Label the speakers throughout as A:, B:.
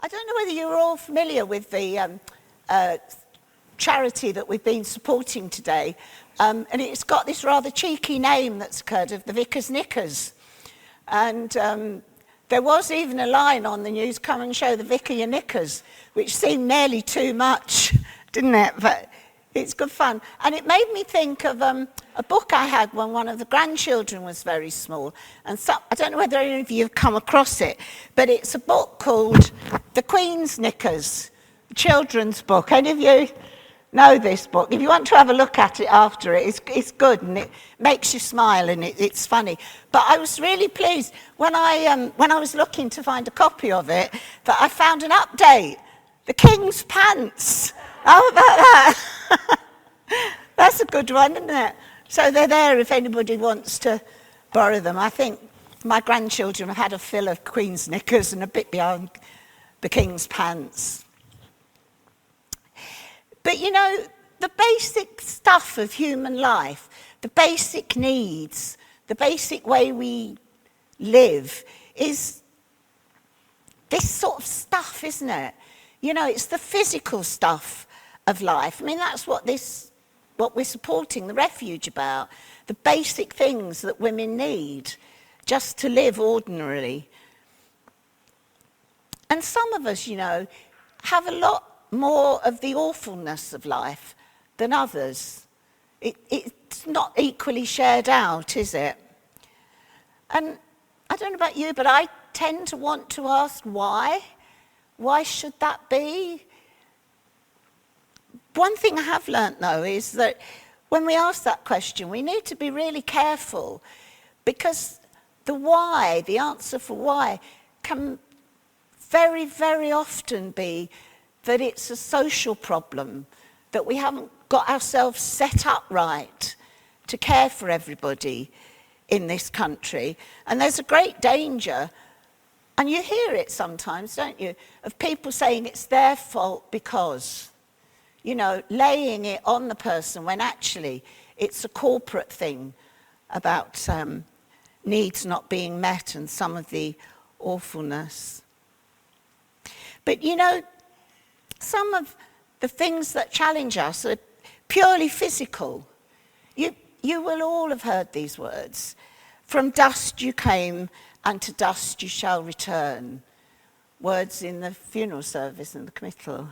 A: I don't know whether you're all familiar with the charity that we've been supporting today, and it's got this rather cheeky name that's occurred of the Vicar's Knickers. And there was even a line on the news, "Come and show the vicar your knickers," which seemed nearly too much, didn't it? But it's good fun. And it made me think of a book I had when one of the grandchildren was very small. And so, I don't know whether any of you have come across it, but it's a book called The Queen's Knickers, a children's book. Any of you know this book? If you want to have a look at it after it's good, and it makes you smile, and it's funny. But I was really pleased when I was looking to find a copy of it, that I found an update. The King's Pants. How about that? That's a good one, isn't it? So they're there if anybody wants to borrow them. I think my grandchildren have had a fill of Queen's knickers and a bit beyond the King's Pants. But you know, the basic stuff of human life, the basic needs, the basic way we live is this sort of stuff, isn't it? You know, it's the physical stuff of life. I mean, that's what we're supporting the refuge about, the basic things that women need just to live ordinarily. And some of us, you know, have a lot more of the awfulness of life than others. It's not equally shared out, is it? And I don't know about you, but I tend to want to ask why. Why should that be? One thing I have learnt, though, is that when we ask that question, we need to be really careful, because the why, the answer for why, can very, very often be that it's a social problem, that we haven't got ourselves set up right to care for everybody in this country. And there's a great danger, and you hear it sometimes, don't you, of people saying it's their fault because, you know, laying it on the person when actually it's a corporate thing about needs not being met and some of the awfulness. But you know, some of the things that challenge us are purely physical. You will all have heard these words. From dust you came, and to dust you shall return. Words in the funeral service and the committal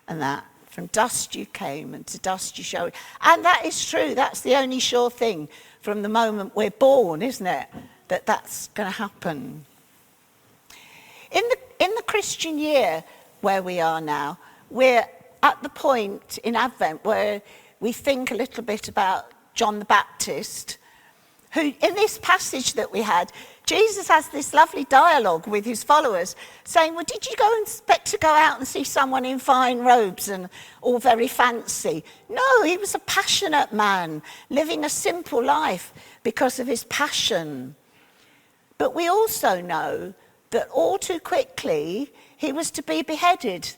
A: and that. From dust you came, and to dust you shall return. And that is true. That's the only sure thing from the moment we're born, isn't it? That's going to happen. In the Christian year where we are now, we're at the point in Advent where we think a little bit about John the Baptist, who, in this passage that we had, Jesus has this lovely dialogue with his followers saying, well, did you expect to go out and see someone in fine robes and all very fancy? No, he was a passionate man, living a simple life because of his passion. But we also know that all too quickly he was to be beheaded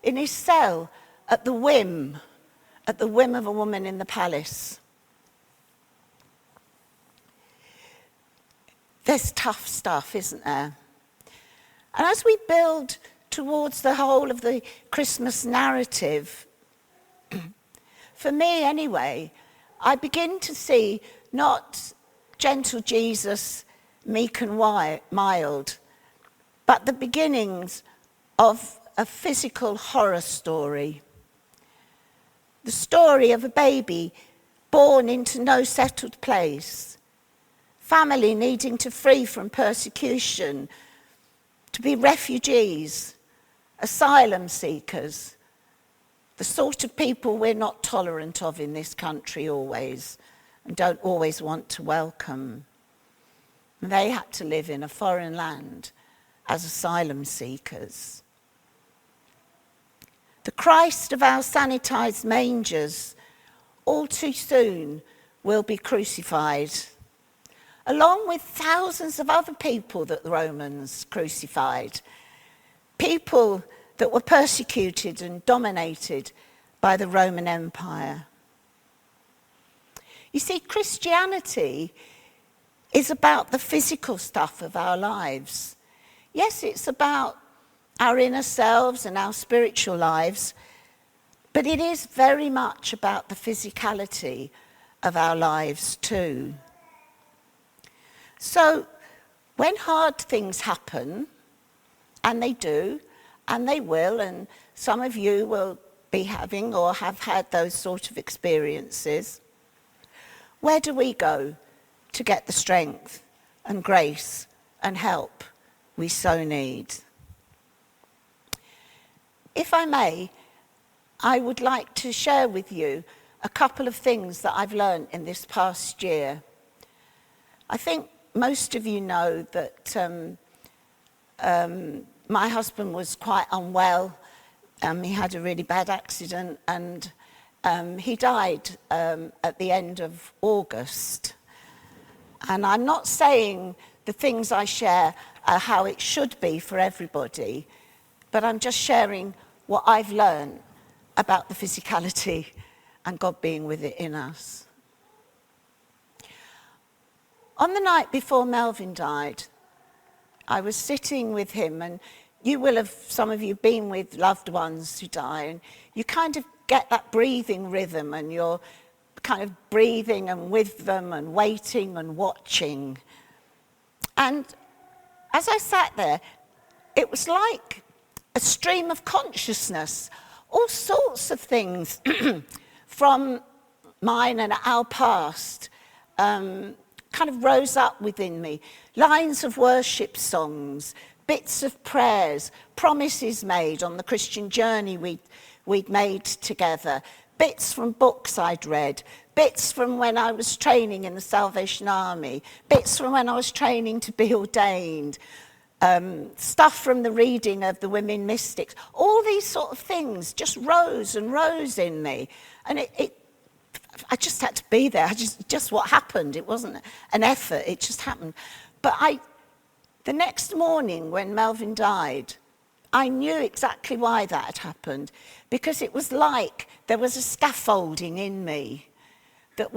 A: in his cell at the whim of a woman in the palace. There's tough stuff, isn't there? And as we build towards the whole of the Christmas narrative, for me anyway, I begin to see not gentle Jesus, meek and mild, but the beginnings of a physical horror story. The story of a baby born into no settled place, family needing to flee from persecution, to be refugees, asylum seekers, the sort of people we're not tolerant of in this country always, and don't always want to welcome. And they had to live in a foreign land as asylum seekers. The Christ of our sanitized mangers all too soon will be crucified, along with thousands of other people that the Romans crucified, people that were persecuted and dominated by the Roman Empire. You see, Christianity is about the physical stuff of our lives. Yes, it's about our inner selves and our spiritual lives, but it is very much about the physicality of our lives too. So when hard things happen, and they do, and they will, and some of you will be having or have had those sort of experiences, where do we go to get the strength and grace and help we so need? If I may, I would like to share with you a couple of things that I've learned in this past year. I think most of you know that my husband was quite unwell. He had a really bad accident, and he died at the end of August. And I'm not saying the things I share are how it should be for everybody, but I'm just sharing what I've learned about the physicality and God being with it in us. On the night before Melvin died, I was sitting with him, and you will have, some of you, been with loved ones who die, and you kind of get that breathing rhythm, and you're kind of breathing and with them and waiting and watching. And as I sat there, it was like a stream of consciousness, all sorts of things from mine and our past kind of rose up within me. Lines of worship songs, bits of prayers, promises made on the Christian journey we'd made together, bits from books I'd read, bits from when I was training in the Salvation Army, bits from when I was training to be ordained, stuff from the reading of the women mystics. All these sort of things just rose and rose in me. And I just had to be there. Just what happened. It wasn't an effort. It just happened. But the next morning when Melvin died, I knew exactly why that had happened, because it was like there was a scaffolding in me that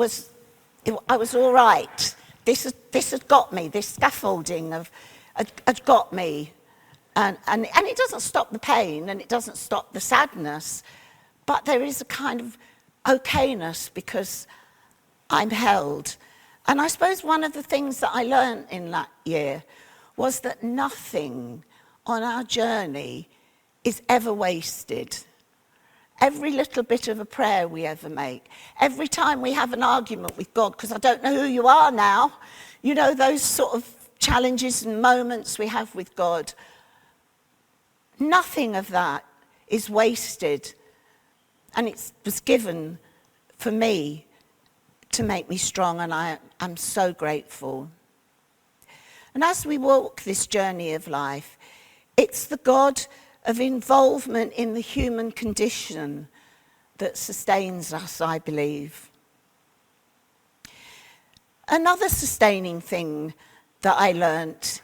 A: I was all right. This had got me. This scaffolding had got me. And it doesn't stop the pain, and it doesn't stop the sadness, but there is a kind of okayness because I'm held. And I suppose one of the things that I learned in that year was that nothing on our journey is ever wasted. Every little bit of a prayer we ever make, every time we have an argument with God, because I don't know who you are now, you know, those sort of challenges and moments we have with God, nothing of that is wasted. And it was given for me to make me strong, and I'm so grateful. And as we walk this journey of life, it's the God of involvement in the human condition that sustains us, I believe. Another sustaining thing that I learnt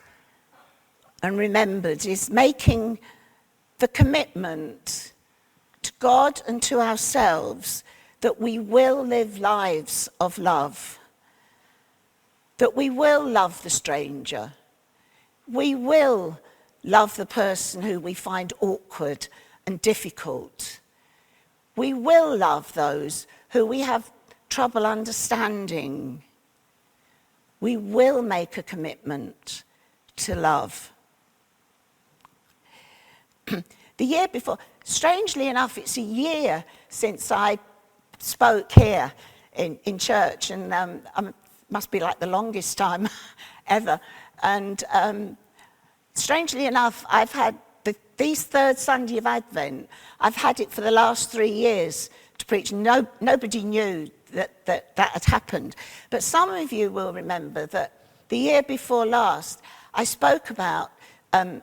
A: and remembered is making the commitment to God and to ourselves that we will live lives of love, that we will love the stranger, we will love the person who we find awkward and difficult, we will love those who we have trouble understanding, we will make a commitment to love. The year before, strangely enough, it's a year since I spoke here in church, and must be like the longest time ever. And strangely enough, I've had these third Sunday of Advent, I've had it for the last 3 years to preach. Nobody knew that had happened. But some of you will remember that the year before last, I spoke about a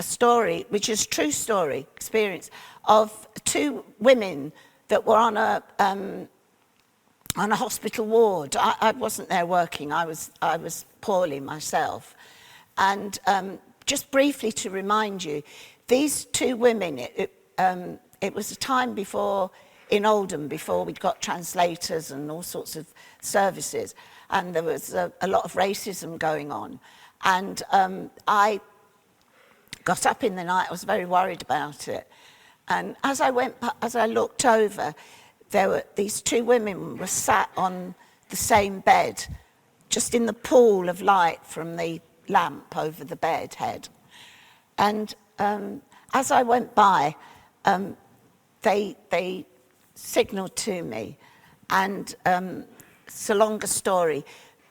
A: story, which is a true story, experience, of 2 women that were on a hospital ward. I wasn't there working. I was poorly myself. And just briefly to remind you, these 2 women, it was a time before, in Oldham, before we'd got translators and all sorts of services, and there was a lot of racism going on. And I got up in the night, I was very worried about it. And as I looked over, there were these two women were sat on the same bed, just in the pool of light from the lamp over the bed head. And as I went by, they signalled to me, and it's a longer story,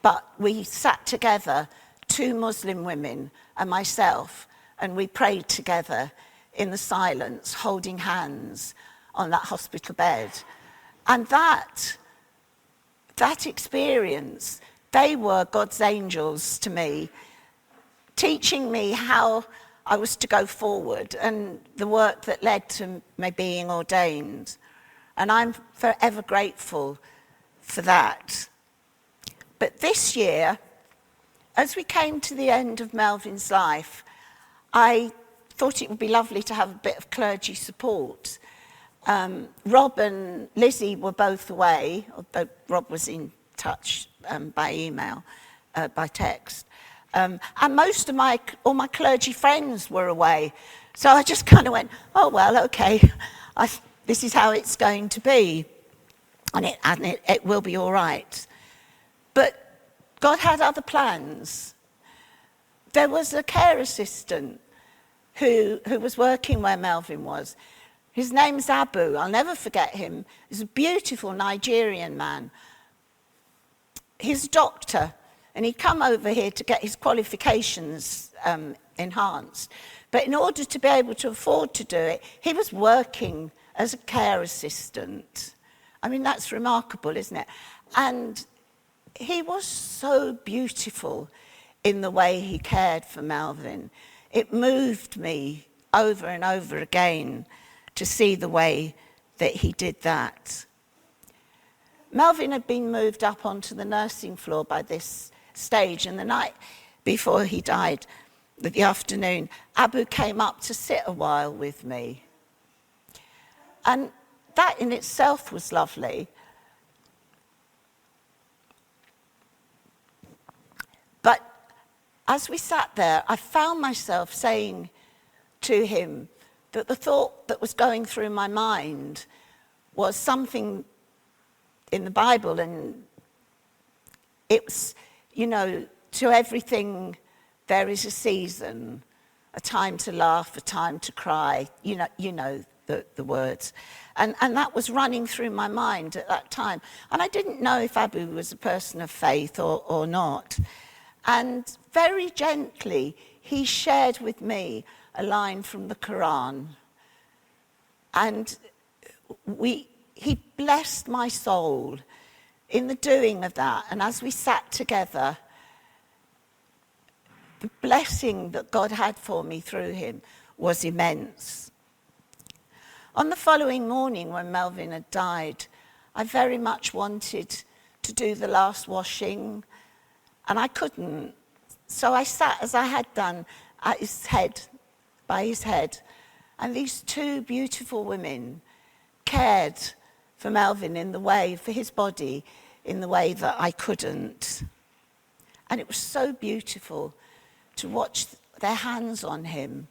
A: but we sat together, two Muslim women and myself, and we prayed together in the silence, holding hands on that hospital bed. And that experience, they were God's angels to me, teaching me how I was to go forward and the work that led to my being ordained. And I'm forever grateful for that. But this year, as we came to the end of Melvin's life, I thought it would be lovely to have a bit of clergy support. Rob and Lizzie were both away, although Rob was in touch by email, by text. And most of all my clergy friends were away. So I just kind of went, oh, well, okay, this is how it's going to be. And it will be all right. But God had other plans. There was a care assistant who was working where Melvin was. His name's Abu. I'll never forget him. He's a beautiful Nigerian man. He's a doctor, and he'd come over here to get his qualifications enhanced. But in order to be able to afford to do it, he was working as a care assistant. I mean, that's remarkable, isn't it? And he was so beautiful in the way he cared for Melvin. It moved me over and over again to see the way that he did that. Melvin had been moved up onto the nursing floor by this stage, and the night before he died, the afternoon, Abu came up to sit a while with me. And that in itself was lovely. But as we sat there, I found myself saying to him that the thought that was going through my mind was something in the Bible, and it was, to everything there is a season, a time to laugh, a time to cry, you know the words. And that was running through my mind at that time. And I didn't know if Abu was a person of faith or not. And very gently, he shared with me a line from the Quran. And he blessed my soul in the doing of that. And as we sat together, the blessing that God had for me through him was immense. On the following morning, when Melvin had died, I very much wanted to do the last washing, and I couldn't. So I sat, as I had done, at his head, by his head, and these two beautiful women cared for Melvin for his body, in the way that I couldn't. And it was so beautiful to watch their hands on him.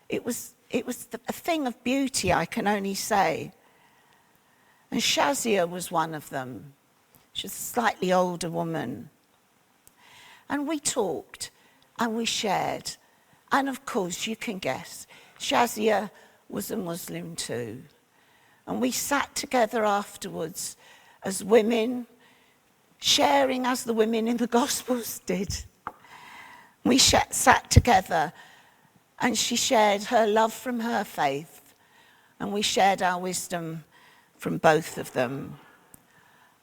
A: It was a thing of beauty, I can only say. And Shazia was one of them. She was a slightly older woman. And we talked and we shared. And of course, you can guess, Shazia was a Muslim too. And we sat together afterwards as women, sharing as the women in the Gospels did. We sat together, and she shared her love from her faith, and we shared our wisdom from both of them.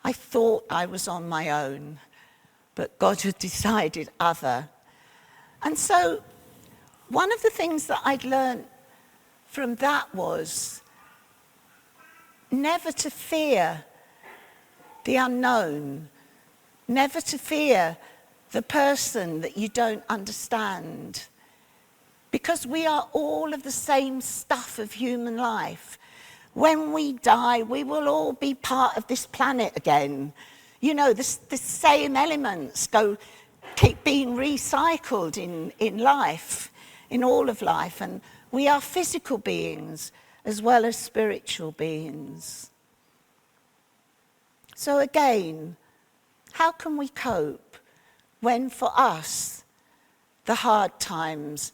A: I thought I was on my own, but God had decided other. And so one of the things that I'd learned from that was never to fear the unknown, never to fear the person that you don't understand. Because we are all of the same stuff of human life. When we die, we will all be part of this planet again. The same elements keep being recycled in life. in all of life, and we are physical beings as well as spiritual beings. So again, how can we cope when for us the hard times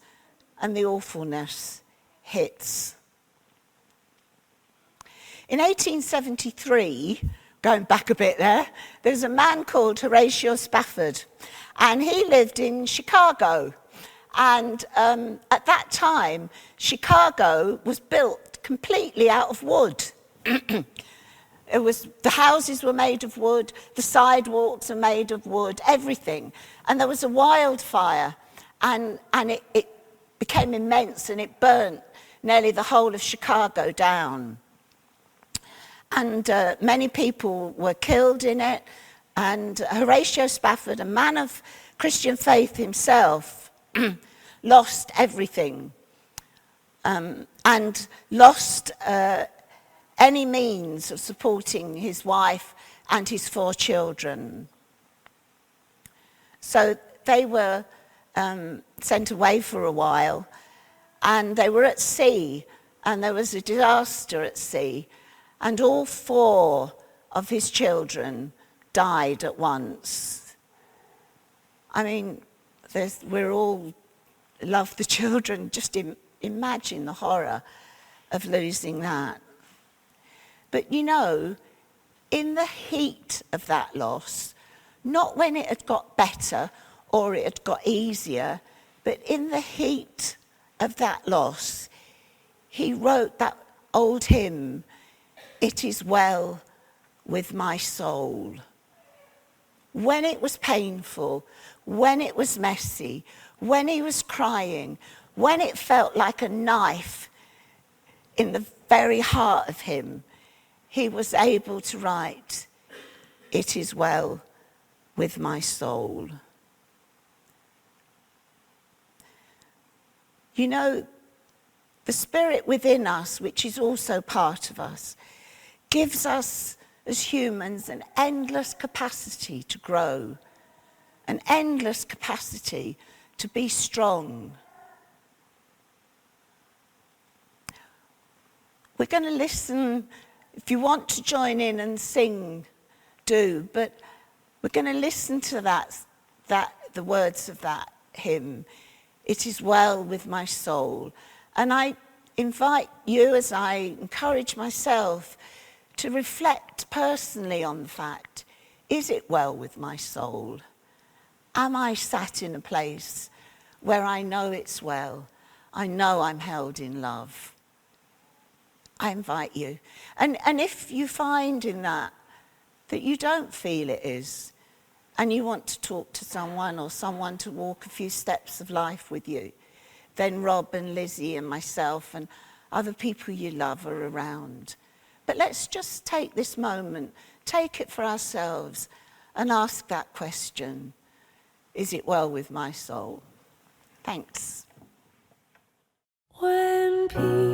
A: and the awfulness hits? In 1873, going back a bit there was a man called Horatio Spafford, and he lived in Chicago. And at that time, Chicago was built completely out of wood. The houses were made of wood, the sidewalks are made of wood, everything. And there was a wildfire, and it became immense, and it burnt nearly the whole of Chicago down. And many people were killed in it, and Horatio Spafford, a man of Christian faith himself, lost everything, and lost any means of supporting his wife and his 4 children. So they were sent away for a while, and they were at sea, and there was a disaster at sea, and all 4 of his children died at once. I mean, we're all love the children. Just imagine the horror of losing that. But you know, in the heat of that loss, not when it had got better or it had got easier, but in the heat of that loss, he wrote that old hymn, "It is well with my soul." When it was painful, when it was messy, when he was crying, when it felt like a knife in the very heart of him, he was able to write, "It is well with my soul." You know, the Spirit within us, which is also part of us, gives us as humans an endless capacity to grow, an endless capacity to be strong. We're going to listen. If you want to join in and sing, do. But we're going to listen to the words of that hymn. It is well with my soul. And I invite you, as I encourage myself, to reflect personally on the fact, is it well with my soul? Am I sat in a place where I know it's well? I know I'm held in love. I invite you. And if you find in that you don't feel it is, and you want to talk to someone or someone to walk a few steps of life with you, then Rob and Lizzie and myself and other people you love are around. But let's just take this moment, take it for ourselves, and ask that question, is it well with my soul? Thanks.
B: When people